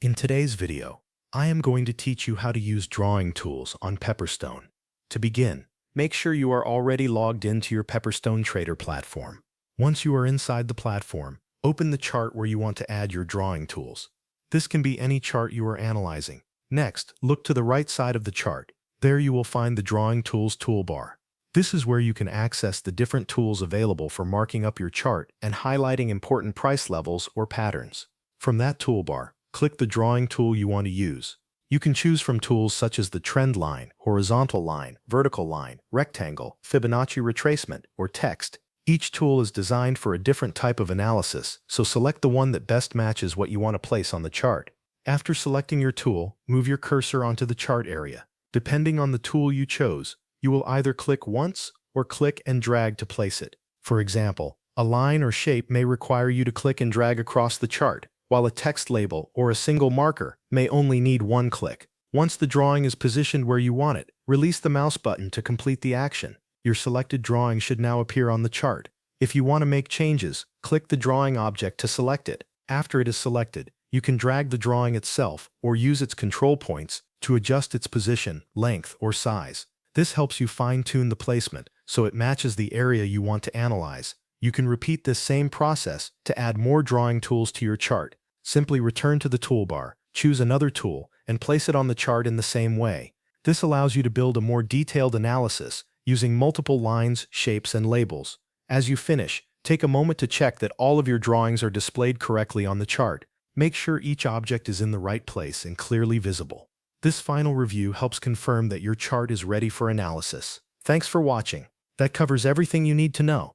In today's video, I am going to teach you how to use drawing tools on Pepperstone. To begin, make sure you are already logged into your Pepperstone Trader platform. Once you are inside the platform, open the chart where you want to add your drawing tools. This can be any chart you are analyzing. Next, look to the right side of the chart. There you will find the Drawing Tools toolbar. This is where you can access the different tools available for marking up your chart and highlighting important price levels or patterns. From that toolbar, click the drawing tool you want to use. You can choose from tools such as the trend line, horizontal line, vertical line, rectangle, Fibonacci retracement, or text. Each tool is designed for a different type of analysis, so select the one that best matches what you want to place on the chart. After selecting your tool, move your cursor onto the chart area. Depending on the tool you chose, you will either click once or click and drag to place it. For example, a line or shape may require you to click and drag across the chart, while a text label or a single marker may only need one click. Once the drawing is positioned where you want it, release the mouse button to complete the action. Your selected drawing should now appear on the chart. If you want to make changes, click the drawing object to select it. After it is selected, you can drag the drawing itself or use its control points to adjust its position, length, or size. This helps you fine-tune the placement so it matches the area you want to analyze. You can repeat this same process to add more drawing tools to your chart. Simply return to the toolbar, choose another tool, and place it on the chart in the same way. This allows you to build a more detailed analysis using multiple lines, shapes, and labels. As you finish, take a moment to check that all of your drawings are displayed correctly on the chart. Make sure each object is in the right place and clearly visible. This final review helps confirm that your chart is ready for analysis. Thanks for watching. That covers everything you need to know.